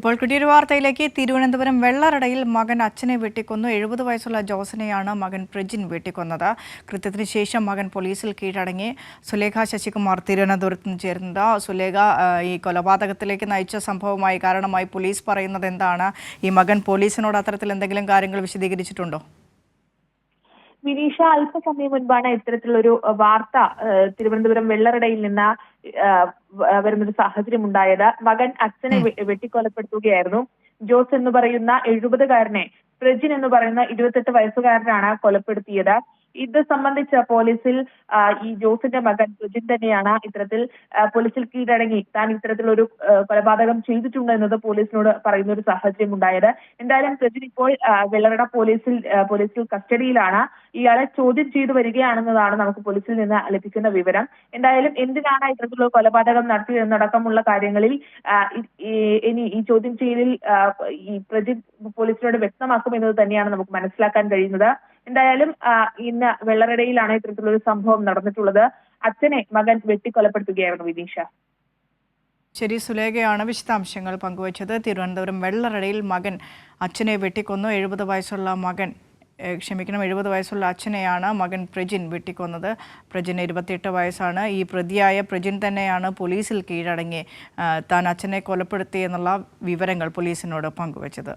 ഇപ്പോൾ കിട്ടിയൊരു വാർത്തയിലേക്ക്. തിരുവനന്തപുരം വെള്ളറടയിൽ മകൻ അച്ഛനെ വെട്ടിക്കൊന്നു. 70 വയസ്സുള്ള ജോസിനെയാണ് മകൻ പ്രജിൻ വെട്ടിക്കൊന്നത്. കൃത്യത്തിന് ശേഷം മകൻ പോലീസിൽ കീഴടങ്ങി. സുലേഖ ശശികുമാർ തിരുവനന്തപുരത്ത് നിന്ന് ചേരുന്നത്. സുലേഖ, ഈ കൊലപാതകത്തിലേക്ക് നയിച്ച സംഭവമായി കാരണമായി പോലീസ് പറയുന്നത് എന്താണ്? ഈ മകൻ പോലീസിനോട് അത്തരത്തിൽ എന്തെങ്കിലും കാര്യങ്ങൾ വിശദീകരിച്ചിട്ടുണ്ടോ? വിനീഷ, അല്പസമയം മുൻപാണ് ഇത്തരത്തിലൊരു വാർത്ത തിരുവനന്തപുരം വെള്ളറടയിൽ നിന്ന് വരുന്നൊരു സാഹചര്യം ഉണ്ടായത്. മകൻ അച്ഛനെ വെട്ടിക്കൊലപ്പെടുത്തുകയായിരുന്നു. ജോസ് എന്ന് പറയുന്ന 70-കാരനെ പ്രജിൻ എന്ന് പറയുന്ന 28 വയസ്സുകാരനാണ് കൊലപ്പെടുത്തിയത്. ഇത് സംബന്ധിച്ച് പോലീസിൽ ഈ ജോസിന്റെ മകൻ പ്രജിൻ തന്നെയാണ് ഇത്തരത്തിൽ പോലീസിൽ കീഴടങ്ങി താൻ ഇത്തരത്തിലൊരു കൊലപാതകം ചെയ്തിട്ടുണ്ട് എന്നത് പോലീസിനോട് പറയുന്ന ഒരു സാഹചര്യം ഉണ്ടായത്. എന്തായാലും പ്രജിൻ ഇപ്പോൾ വെള്ളറട പോലീസിൽ കസ്റ്റഡിയിലാണ്. ഇയാളെ ചോദ്യം ചെയ്തു വരികയാണെന്നതാണ് നമുക്ക് പോലീസിൽ നിന്ന് ലഭിക്കുന്ന വിവരം. എന്തായാലും എന്തിനാണ് ഇത്തരത്തിലുള്ള കൊലപാതകം നടത്തിയതെന്നടക്കമുള്ള കാര്യങ്ങളിൽ ഇനി ഈ ചോദ്യം ചെയ്യലിൽ ഈ പ്രജിൻ പോലീസിനോട് വ്യക്തമാക്കുമെന്നത് തന്നെയാണ് നമുക്ക് മനസ്സിലാക്കാൻ കഴിയുന്നത്. എന്തായാലും ഇന്ന് വെള്ളറടയിലാണ് ഇത്തരത്തിലൊരു സംഭവം നടന്നിട്ടുള്ളത്. അച്ഛനെ മകൻ വെട്ടിക്കൊലപ്പെടുത്തുകയായിരുന്നു വിനീഷ. ശരി, സുലേഖയാണ് വിശദാംശങ്ങൾ പങ്കുവച്ചത്. തിരുവനന്തപുരം വെള്ളറടയിൽ മകൻ അച്ഛനെ വെട്ടിക്കൊന്നു. 70 വയസ്സുള്ള അച്ഛനെയാണ് മകൻ പ്രജിൻ വെട്ടിക്കൊന്നത്. പ്രജിന് 28 വയസ്സാണ്. ഈ പ്രതിയായ പ്രജിൻ തന്നെയാണ് പോലീസിൽ കീഴടങ്ങി താൻ അച്ഛനെ കൊലപ്പെടുത്തിയെന്നുള്ള വിവരങ്ങൾ പോലീസിനോട് പങ്കുവച്ചത്.